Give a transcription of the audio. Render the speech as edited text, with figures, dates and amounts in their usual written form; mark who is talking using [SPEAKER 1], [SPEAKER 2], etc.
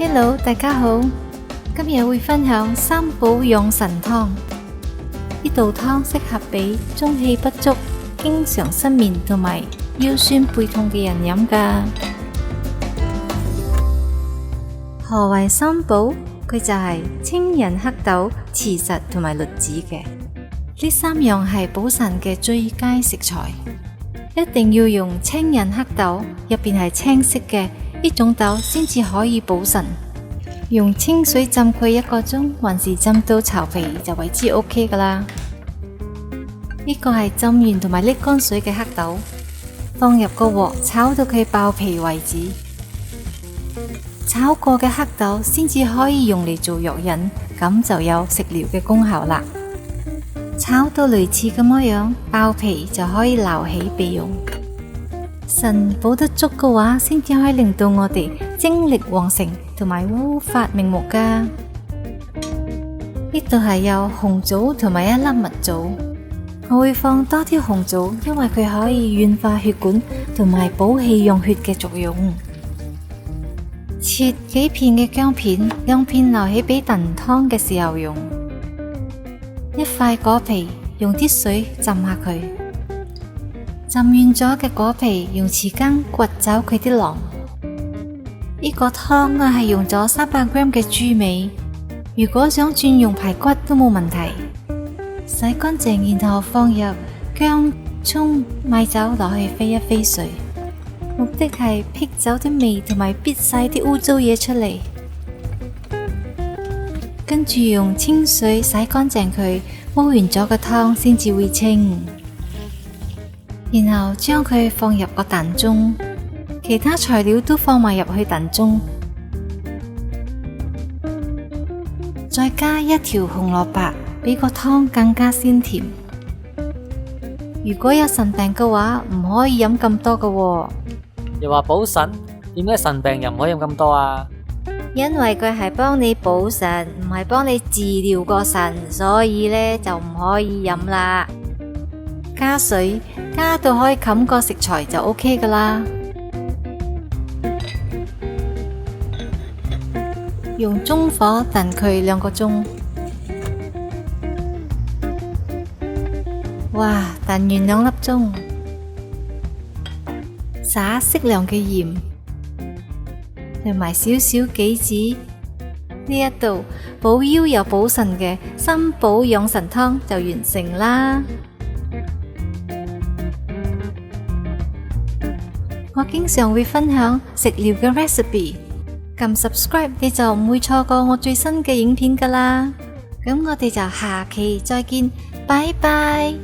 [SPEAKER 1] Hello，大家好，今日會分享三寶養神湯。呢道湯適合俾中氣不足、經常失眠同埋腰酸背痛嘅人飲㗎。何謂三寶？佢就係青仁、黑豆、慈實同埋栗子嘅。呢三樣係補腎嘅最佳食材，一定要用青仁黑豆，入邊係青色嘅呢種豆先至可以補腎。用清水浸佢1個鐘，還是浸到巢皮就為之 OK 噶啦。呢個係浸完同埋瀝乾水嘅黑豆，放入個鑊炒到佢爆皮為止。炒過嘅黑豆先至可以用嚟做藥引，咁就有食療嘅功效啦。炒到類似咁樣爆皮就可以撈起備用。腎補得足嘅話，先至可以令到我哋精力旺盛同埋烏髮明目噶。呢度係有紅棗同埋1粒蜜棗，我會放多啲紅棗，因為佢可以軟化血管同埋補氣養血嘅作用。切幾片嘅薑片，2片留起俾燉湯嘅時候用。1塊果皮，用啲水浸下佢。浸完咗嘅果皮，用匙羹掘走佢啲囊。呢個湯我係用咗300g嘅豬尾，如果想轉用排骨都冇問題。洗乾淨，然後放入薑、蔥、米酒落去飛一飛水，目的係辟走啲味同埋逼晒啲污糟嘢出嚟。跟住用清水洗乾淨佢，煲完咗個湯先至會清。然後將佢放入個燉盅，其他材料都放埋入去燉盅，再加1條紅蘿蔔，俾個湯更加鮮甜。如果有腎病嘅話，唔可以飲咁多㗎喎。
[SPEAKER 2] 又話補腎，點解腎病又唔可以飲咁多啊？
[SPEAKER 1] 因為佢係幫你補腎，唔係幫你治療個腎，所以呢就唔可以飲啦。加水，加到可以冚個食材就 OK 噶啦。用中火燉佢2個鐘。哇，燉完2粒鐘，撒適量嘅鹽，同埋少少杞子。呢一道補腰又補腎嘅三寶養神湯就完成啦。我經常會分享食療嘅 recipe， 撳 subscribe 你就唔會錯過我最新嘅影片㗎啦。咁我哋就下期再見，拜拜。